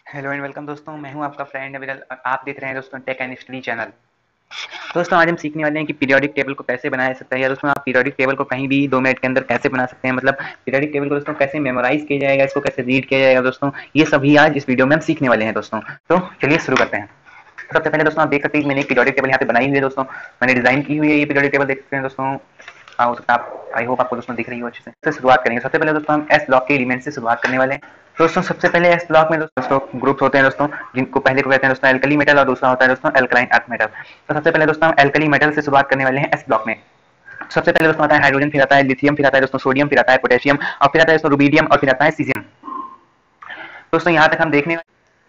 Hello and welcome दोस्तों, मैं हूं आपका फ्रेंड अविरल और आप देख रहे हैं दोस्तों टेक एंड स्टडी चैनल। दोस्तों आज हम सीखने वाले हैं कि पीरियोडिक टेबल को कैसे बनाया सकता है, या दोस्तों आप पीरियोडिक टेबल को कहीं भी 2 मिनट के अंदर कैसे बना सकते हैं। मतलब पीरियोडिक टेबल को दोस्तों कैसे मेमोराइज किया जाएगा, इसको कैसे रीड किया जाएगा दोस्तों, ये सभी आज इस वीडियो में हम सीखने वाले हैं दोस्तों। तो चलिए शुरू करते हैं। सबसे पहले दोस्तों आप देख सकते हैं मैंने एक पीरियोडिक टेबल यहाँ पे बनाई हुई है दोस्तों, मैंने डिजाइन की हुई है। ये पीरियोडिक टेबल देख सकते हैं दोस्तों। हाँ, हो सकता है आप, आई होप आपको दोस्तों दिख रही हो अच्छे से। शुरुआत करेंगे सबसे पहले दोस्तों हम एस ब्लॉक के एलिमेंट से शुरुआत करने वाले हैं। दोस्तों सबसे पहले एस ब्लॉक में दोस्तों ग्रुप्स होते हैं दोस्तों, जिनको पहले को कहते हैं दोस्तों एल्कली मेटल और दूसरा होता है दोस्तों एल्कलाइन अर्थ मेटल। तो सबसे पहले दोस्तों हम एल्कली मेटल से शुरुआत करने वाले हैं एस ब्लॉक में। सबसे पहले दोस्तों आता है हाइड्रोजन, फिर आता है लिथियम, फिर आता है दोस्तों सोडियम, फिर आता है पोटेशियम और फिर आता है दोस्तों रुबीडियम और फिर आता है सीजियम। दोस्तों यहाँ तक हम देखने,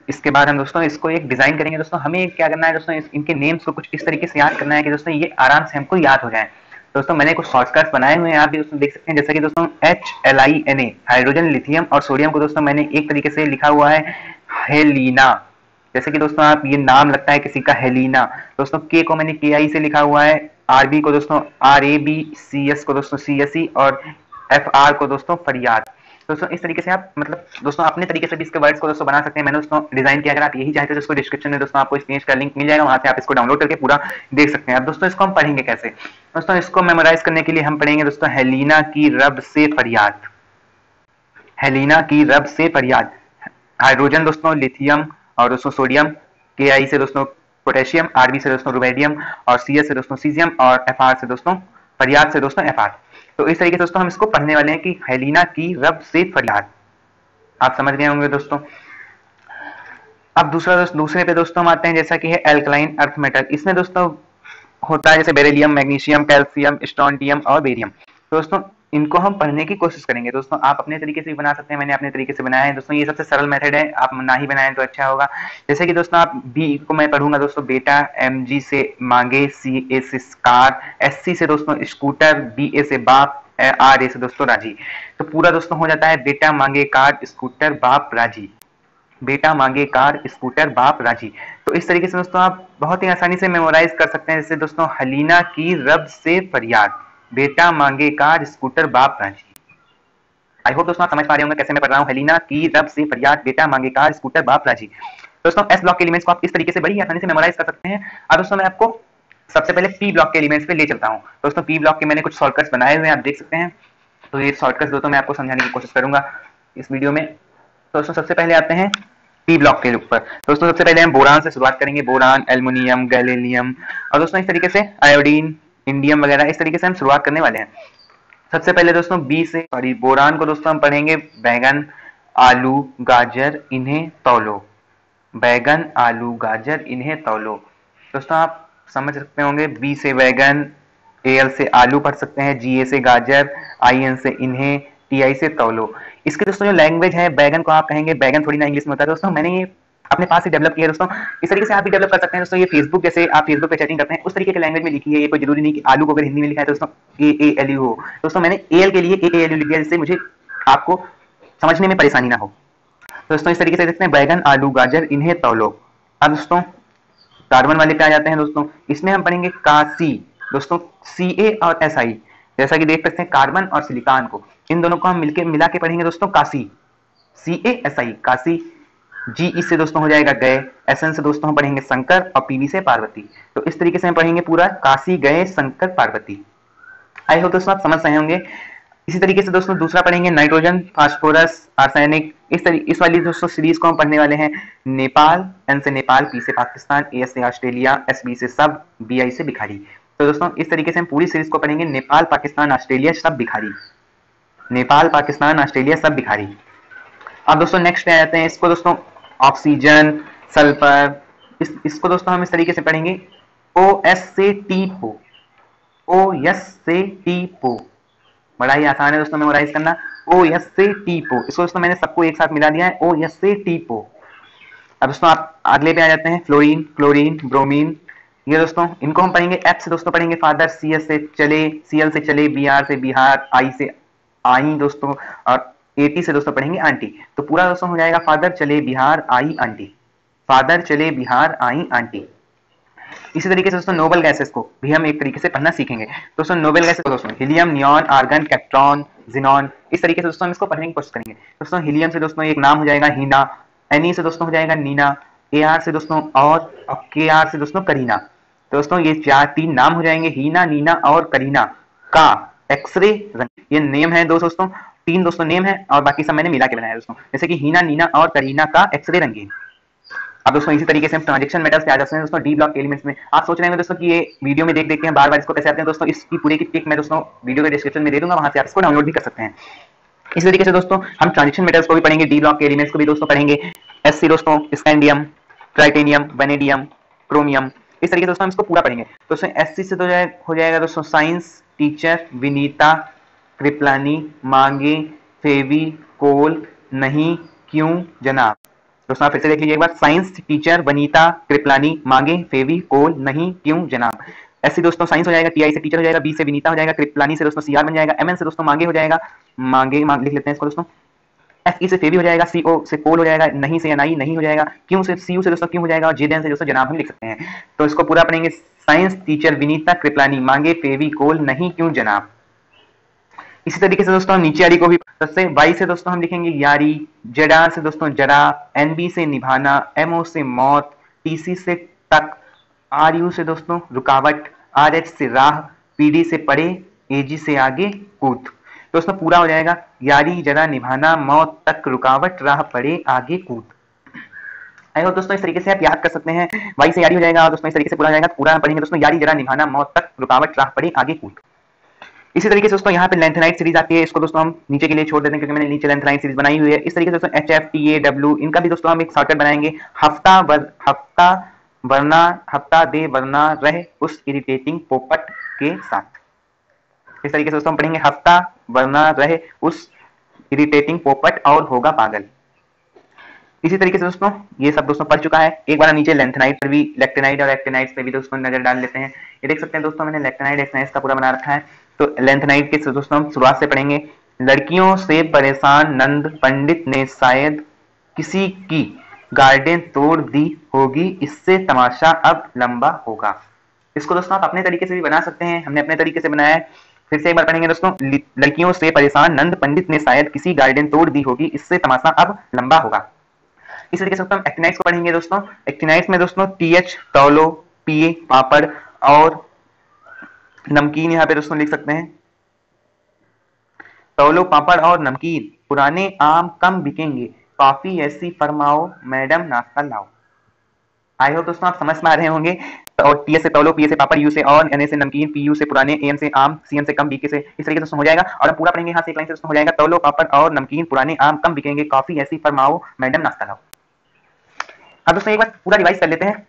इसके बाद हम दोस्तों इसको एक डिजाइन करेंगे। दोस्तों हमें क्या करना है दोस्तों, इनके नेम्स को कुछ इस तरीके से याद करना है कि दोस्तों ये आराम से हमको याद हो जाए। दोस्तों मैंने कुछ शॉर्टकट्स बनाए हुए हैं, आप भी दोस्तों देख सकते हैं। जैसे कि दोस्तों HLINA हाइड्रोजन, लिथियम और सोडियम को दोस्तों मैंने एक तरीके से लिखा हुआ है हेलिना। जैसे कि दोस्तों आप, ये नाम लगता है किसी का हेलिना। दोस्तों के को मैंने KI से लिखा हुआ है, RB को दोस्तों RAB, CS को दोस्तों CSE और FR को दोस्तों फरियाद। दोस्तों इस तरीके से आप मतलब दोस्तों अपने तरीके से भी इसके वर्ड्स को दोस्तों बना सकते हैं। मैंने दोस्तों डिजाइन किया, अगर आप यही चाहते हैं तो इसको डिस्क्रिप्शन में दोस्तों आपको इस पेज का लिंक मिल जाएगा, वहां से आप इसको डाउनलोड करके पूरा देख सकते हैं। अब दोस्तों इसको हम पढ़ेंगे कैसे। दोस्तों इसको मेमोराइज करने के लिए हम पढ़ेंगे दोस्तों हेलिना की रब से फरियाद। हेलिना की रब से फरियाद। हाइड्रोजन दोस्तों लिथियम और दोस्तों सोडियम, KI से दोस्तों पोटेशियम, RB से दोस्तों रुबेडियम और CS से दोस्तों सीजियम और FR से दोस्तों फरियाद से दोस्तों FR। तो इस तरीके से दोस्तों हम इसको पढ़ने वाले हैं कि हेलिना की रब से फरियाद। आप समझ गए होंगे दोस्तों। अब दूसरे पे दोस्तों हम आते हैं, जैसा कि है एल्कलाइन अर्थ मेटल। इसमें दोस्तों होता है जैसे बेरिलियम, मैग्नीशियम, कैल्शियम, स्ट्रोंटियम और बेरियम। दोस्तों इनको हम पढ़ने की कोशिश करेंगे। दोस्तों आप अपने तरीके से भी बना सकते हैं, मैंने अपने तरीके से बनाया है दोस्तों। ये सबसे सरल मेथड है, आप ना ही बनाएं तो अच्छा होगा। जैसे कि दोस्तों आप बी को मैं पढ़ूंगा दोस्तों बेटा, MG से मांगे, CA से कार, SC से दोस्तों स्कूटर, BA से बाप, RA से दोस्तों राजी। तो पूरा दोस्तों हो जाता है बेटा मांगे कार स्कूटर बाप राजी। बेटा मांगे कार स्कूटर बाप राजी। तो इस तरीके से दोस्तों आप बहुत ही आसानी से मेमोराइज कर सकते हैं। जैसे दोस्तों हलीना की रब से फरियाद, बेटा मांगे कार स्कूटर बाप राजी। आई होप दोस्तों आप समझ पा रहे होंगे कैसे मैं पढ़ रहा हूँ। हलीना की रब से फरियाद, बेटा मांगे कार स्कूटर बाप राजी। दोस्तों एस ब्लॉक के एलिमेंट्स को आप इस तरीके से बड़ी आसानी से मेमोराइज कर सकते हैं। अब दोस्तों मैं आपको सबसे पहले पी ब्लॉक के एलिमेंट्स पे ले चलता हूँ। दोस्तों पी ब्लॉक के मैंने कुछ शॉर्टकट्स बनाए हुए हैं, आप देख सकते हैं। तो ये शॉर्टकट्स दोस्तों मैं आपको समझाने की कोशिश करूंगा इस वीडियो में। दोस्तों सबसे पहले आते हैं पी ब्लॉक के ऊपर। दोस्तों सबसे पहले हम बोरान से शुरुआत करेंगे, बोरान, एल्युमिनियम, गैलीलियम और दोस्तों इस तरीके से आयोडीन, इंडियम वगैरह, इस तरीके से हम शुरुआत करने वाले हैं। सबसे पहले दोस्तों बी से सॉरी बोरान को दोस्तों हम पढ़ेंगे बैगन, आलू, गाजर इन्हें तौलो। बैगन, आलू, गाजर इन्हें तौलो। दोस्तों आप समझ सकते होंगे, बी से बैगन, AL से आलू पढ़ सकते हैं, GA से गाजर, IN से इन्हें, TI से तौलो। इसके दोस्तों जो लैंग्वेज है, बैगन को आप कहेंगे, बैगन थोड़ी ना इंग्लिश में होता है दोस्तों, मैंने ये अपने पास ही डेवलप किया है दोस्तों। इस तरीके से आप भी डेवलप कर सकते हैं दोस्तों। ये फेसबुक, जैसे आप फेसबुक पे चैटिंग करते हैं उस तरीके के लैंग्वेज में लिखी है। ये कोई जरूरी नहीं कि आलू को अगर हिंदी में लिखा है तो दोस्तों AALU हो। दोस्तों मैंने AL के लिए AALU लिख दिया, जिससे मुझे आपको समझने में परेशानी ना हो। दोस्तों इस तरीके से देखते हैं बैगन, आलू, गाजर इन्हें तौलो। अब दोस्तों कार्बन वाले पे आ जाते हैं दोस्तों। इसमें हम पढ़ेंगे कासी। दोस्तों CA और SI, जैसा कि देख सकते हैं कार्बन और सिलिकॉन को, इन दोनों को हम मिला के पढ़ेंगे दोस्तों कासी। CASI कासी। GE से दोस्तों हो जाएगा गए, SN से दोस्तों हम पढ़ेंगे शंकर और PV से पार्वती। तो इस तरीके से हम पढ़ेंगे पूरा काशी, गए, शंकर, पार्वती। आई होप दोस्तों आप समझ रहे होंगे। इसी तरीके से दोस्तों दूसरा पढ़ेंगे नाइट्रोजन, फास्फोरस, आर्सेनिक। इस वाली दोस्तों सीरीज को हम पढ़ने वाले हैं। नेपाल, N से नेपाल, P से पाकिस्तान, AS से ऑस्ट्रेलिया, SB से सब, BI से भिखारी। तो दोस्तों इस तरीके से हम पूरी सीरीज को पढ़ेंगे। नेपाल, पाकिस्तान, ऑस्ट्रेलिया, सब भिखारी। नेपाल, पाकिस्तान, ऑस्ट्रेलिया, सब भिखारी। अब दोस्तों नेक्स्ट पे आ जाते हैं। इसको दोस्तों ऑक्सीजन, सल्फर, इसको दोस्तों हम इस तरीके से पढ़ेंगे। OS से टी पो, OS से टी पो। बड़ा ही आसान है दोस्तों मेमोराइज करना। OS से टी पो, इसको दोस्तों मैंने सबको एक साथ मिला दिया है, OS से टी पो। अब दोस्तों आप अगले पे आ जाते हैं, फ्लोरीन, क्लोरीन, ब्रोमीन। ये दोस्तों इनको हम पढ़ेंगे। F से दोस्तों पढ़ेंगे फादर, CS से चले, CL से चले, BR से बिहार, I से आई दोस्तों और AT से दोस्तों पढ़ेंगे आंटी। तो पूरा दोस्तों हो जाएगा फादर चले बिहार आई आंटी, फादर चले बिहार आई आंटी। इसी तरीके से दोस्तों नोबल गैसेस को भी हम एक तरीके से पढ़ना सीखेंगे। दोस्तों नोबल गैसेस को दोस्तों हीलियम, नियॉन, आर्गन, कैप्ट्रॉन, जिनॉन, इस तरीके से दोस्तों हम इसको पढ़ने की कोशिश करेंगे। दोस्तों हीलियम से दोस्तों एक नाम हो जाएगा हीना, NE से दोस्तों हो जाएगा नीना, AR से दोस्तों और KR से दोस्तों करीना। तो दोस्तों ये तीन नाम हो जाएंगे, हीना, नीना और करीना का एक्सरे रंगीन। ये नेम है दोस्तों, तीन दोस्तों नेम है और बाकी सब मैंने मिला के बनाया दोस्तों, जैसे कि हीना, नीना और करीना का एक्सरे रंगीन। अब दोस्तों इसी तरीके से हम ट्रांजेक्शन मेटल्स पे आ जाते हैं दोस्तों, डी ब्लॉक एलिमेंट्स में। आप सोच रहे हैं दोस्तों कि ये वीडियो में देख के हम बार बार इसको कैसे आते हैं दोस्तों, इसकी पूरे की पिक मैं दोस्तों वीडियो के डिस्क्रिप्शन में दे दूंगा, वहां से आप इसको डाउनलोड भी कर सकते हैं। इसी तरीके से दोस्तों हम ट्रांजिशन मेटल्स को भी पढ़ेंगे, डी ब्लॉक के एलिमेंट्स को भी दोस्तों पढ़ेंगे। SC दोस्तों स्कैंडियम, ट्राइटेनियम, वेनेडियम, क्रोमियम, इस तरीके से दोस्तों हम इसको पूरा पढ़ेंगे। दोस्तों SC से तो हो जाएगा दोस्तों साइंस टीचर विनीता, कृपलानी, मांगे, फेवी, कोल, नहीं, क्यों, जनाब। दोस्तों आप फिर से देख लीजिए एक बार, साइंस टीचर वनीता, कृपलानी, मांगे, फेवी, कोल, नहीं, क्यों, जनाब। SC दोस्तों साइंस हो जाएगा, TI से टीचर हो जाएगा, B से विनीता हो जाएगा, कृपलानी से दोस्तों CR बन जाएगा, MN से दोस्तों मांगे हो जाएगा, मांगे लिख लेते हैं इसको दोस्तों। FE से फेवी हो जाएगा, CO से कोल हो जाएगा, नहीं से NI नहीं हो जाएगा, क्यों से CU से दोस्तों क्यों हो जाएगा, और JN से दोस्तों जनाब हम लिख सकते हैं। तो इसको पूरा पढ़ेंगे, साइंस टीचर विनीता, कृपलानी, मांगे, फेवी, कोल, नहीं, क्यों, जनाब। इसी तरीके से दोस्तों नीचे वाली को भी, सबसे Y से दोस्तों हम लिखेंगे यारी, ZR से दोस्तों जरा, NB से निभाना, MO से मौत, TC से तक, RU से दोस्तों रुकावट, RH से राह, PD से पड़े, AG से आगे कूद। दोस्तों पूरा हो जाएगा, यारी, जरा, निभाना, मौत, तक, रुकावट, राह, पड़े, आगे कूद। आई होप दोस्तों इस तरीके से आप याद कर सकते हैं। Y से यारी हो जाएगा और दोस्तों इस तरीके से पूरा हो जाएगा, पूरा पढ़ेंगे दोस्तों, यारी, जरा, निभाना, मौत, तक, रुकावट, राह, पड़े, आगे कूद। इसी तरीके से दोस्तों यहाँ पे लेंथेनाइट सीरीज आती है, इसको दोस्तों हम नीचे के लिए छोड़ देते हैं क्योंकि मैंने नीचे लेंथेनाइट सीरीज बनाई हुई है। इस तरीके से दोस्तों HF, TA, W इनका भी दोस्तों हम एक शॉर्टकट बनाएंगे, हफ्ता वरना, हफ्ता दे वरना रह उस इरिटेटिंग पोपट के साथ। इस तरीके से दोस्तों हम पढ़ेंगे, हफ्ता वरना रह उस इरिटेटिंग पोपट और होगा पागल। इसी तरीके से दोस्तों ये सब दोस्तों पढ़ चुका है। एक बार नीचे लेंथेनाइट पर भी, लेक्टेनाइट और एक्टेनाइट पे भी दोस्तों नजर डाल लेते हैं। ये देख सकते हैं दोस्तों मैंने लेक्टेनाइट एक्टेनाइट का पूरा बना रखा है। तो लेंथेनाइट के दोस्तों हम शुरुआत से पढ़ेंगे, लड़कियों से परेशान नंद पंडित ने शायद किसी की गार्डन तोड़ दी होगी, इससे तमाशा अब लंबा होगा। इसको दोस्तों आप अपने तरीके से भी बना सकते हैं, हमने अपने तरीके से बनाया है। फिर से एक बार पढ़ेंगे दोस्तों, लड़कियों से परेशान नंद पंडित ने शायद किसी गार्डन तोड़ दी होगी, इससे तमाशा अब लंबा होगा। इस तरीके से हम एक्टिनाइट्स को पढ़ेंगे दोस्तों। एक्टिनाइट्स में दोस्तों TH तौलो, PA पापड़ और नमकीन यहाँ पे दोस्तों लिख सकते हैं, तौलो, पापड़ और नमकीन, पुराने आम कम बिकेंगे, कॉफी ऐसी फरमाओ, मैडम नाश्ता लाओ। आई होप दोस्तों आप समझ में आ रहे होंगे। और TS से तौलो, PA से पापड़, U से और, NA से नमकीन, PU से पुराने, AM से आम, CM से कम, BK से, इस तरीके से दोस्तों हो जाएगा। और हम पूरा पढ़ेंगे यहाँ से एक लाइन से दोस्तों हो जाएगा, तौलो, पापड़ और नमकीन, पुराने आम कम बिकेंगे, कॉफी ऐसी फरमाओ, मैडम नाश्ता लाओ। अब दोस्तों एक बार पूरा रिवाइज कर लेते हैं।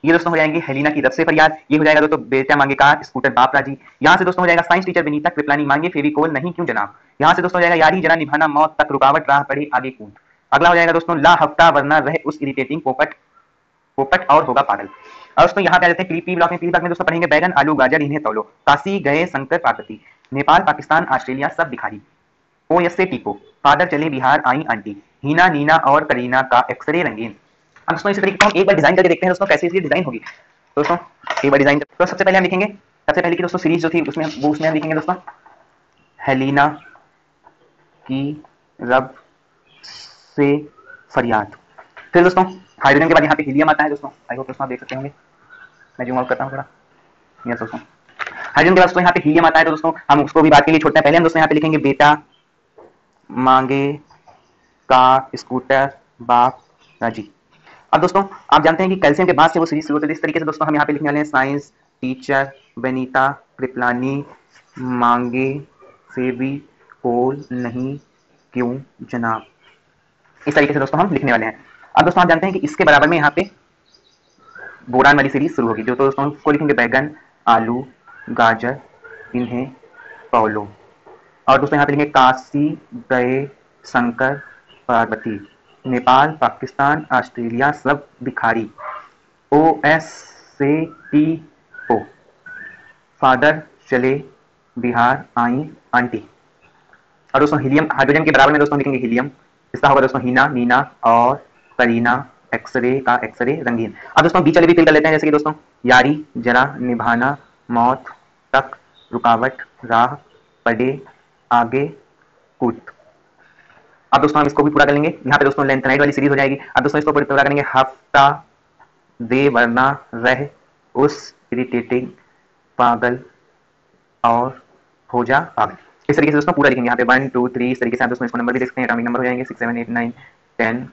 ये दोस्तों हो जाएंगे हेलिना की रब से फरियाद, ये हो जाएगा दोस्तों बेटा मांगे कार, स्कूटर बाप राजी। यहाँ से दोस्तों हो जाएगा साइंस टीचर विनीता, कृपलानी, मांगे, फेविकोल, नहीं, क्यों, जनाब। यहाँ से दोस्तों हो जाएगा यारी, जरा, निभाना, मौत, तक, रुकावट, राह, पड़े, आगे कूद। अगला हो जाएगा दोस्तों ला हफ्ता वरना रहे उस इरिटेटिंग पोपट और होगा पागल। और दोस्तों यहाँ पे आ जाते हैं पी ब्लॉक में। पी ब्लॉक में दोस्तों पढ़ेंगे बैगन, आलू, गाजर, इन्हें तौलो, काशी गए शंकर पार्वती, नेपाल, पाकिस्तान, ऑस्ट्रेलिया सब भिखारी, OS से टीको, फादर चले बिहार आई आंटी, हीना, नीना और करीना का एक्सरे रंगीन। अब दोस्तों इसी तरीके से हम एक बार डिजाइन करके देखते हैं दोस्तों कैसे इसकी डिजाइन होगी। दोस्तों एक बार डिजाइन, तो सबसे पहले हम लिखेंगे, सबसे पहले की दोस्तों सीरीज जो थी उसमें हम लिखेंगे दोस्तों हेलिना की रब से फरियाद। फिर दोस्तों हाइड्रोजन के बाद यहाँ पे हीलियम आता है दोस्तों, आई होप दोस्तों आप देख सकते होंगे, मैं जूम आउट करता हूँ थोड़ा, यस दोस्तों हाइड्रोजन के बाद दोस्तों यहाँ पे हीलियम आता है। तो दोस्तों हम उसको भी बात के लिए छोड़ते हैं, पहले हम दोस्तों यहाँ पे लिखेंगे बेटा मांगे कार, स्कूटर बाप राजी। अब दोस्तों आप जानते हैं कि कैल्शियम के बाद से वो सीरीज शुरू होती है। इस तरीके से दोस्तों हम यहाँ पे लिखने वाले हैं साइंस टीचर बेनीता, कृपलानी, मांगे, फेवी, कोल, नहीं, क्यों, जनाब। इस तरीके से दोस्तों हम लिखने वाले हैं। अब दोस्तों आप जानते हैं कि इसके बराबर में यहाँ पे बोरान वाली सीरीज शुरू होगी, जो तो दोस्तों उसको लिखेंगे बैगन, आलू, गाजर, इन्हें तौलो। और दोस्तों यहाँ पे लिखेंगे काशी गए शंकर पार्वती, नेपाल, पाकिस्तान, ऑस्ट्रेलिया सब भिखारी, OS से TO, फादर चले बिहार आई आंटी। और दोस्तों हीलियम, हाइड्रोजन के बराबर में दोस्तों लिखेंगे हीलियम, इसका होगा दोस्तों हीना, नीना और करीना, एक्सरे का एक्सरे रंगीन। अब दोस्तों बीच वाले भी फिल कर लेते हैं, जैसे कि दोस्तों यारी, जरा, निभाना, मौत, तक, रुकावट, राह, पड़े, आगे, कूद। अब दोस्तों हम इसको भी पूरा कर लेंगे। यहाँ पे दोस्तों लेंथ नाइट वाली सीरीज हो जाएगी। अब दोस्तों इसको पूरा करेंगे। हफ्ता दे वरना रह उस इरिटेटिंग पागल और हो जा पागल। इस तरीके से दोस्तों पूरा लिखेंगे। यहाँ पे 1 2 3 इस तरीके से आप दोस्तों इसको नंबर भी देख सकते हैं, एटॉमिक नंबर हो जाएंगे 6 7 8 9 10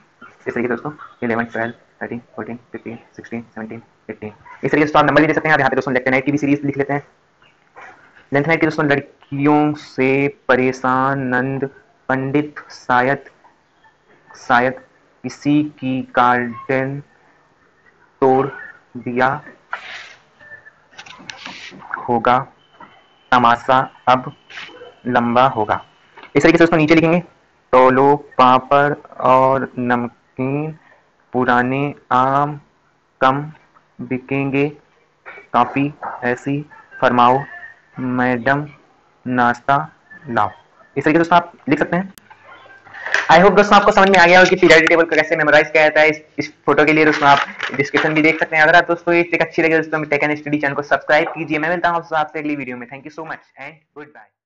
इस तरीके से दोस्तों 11 12 13 14 15 16 17 18 इस तरीके से आप नंबर भी दे सकते हैं। यहाँ पे दोस्तों लेफ्ट नाइट की भी सीरीज लिख लेते हैं। लेंथ नाइट की दोस्तों लड़कियों से परेशान नंद पंडित शायद किसी की गार्डन तोड़ दिया होगा, तमाशा अब लंबा होगा। इस तरीके से उसको नीचे लिखेंगे। तोलो पापड़ और नमकीन, पुराने आम कम बिकेंगे, काफी ऐसी फरमाओ मैडम, नाश्ता लाओ। इस तरीके से दोस्तों आप लिख सकते हैं। आई होप दोस्तों आपको समझ में आ गया हो कि पीरियोडिक टेबल को कैसे मेमोराइज किया जाता है। इस फोटो के लिए दोस्तों आप डिस्क्रिप्शन भी देख सकते हैं। अगर आप दोस्तों ये ट्रिक अच्छी लगे दोस्तों टेक एंड स्टडी चैनल को सब्सक्राइब कीजिए। मैं मिलता हूँ आपसे अगली वीडियो में। Thank you so much and good bye.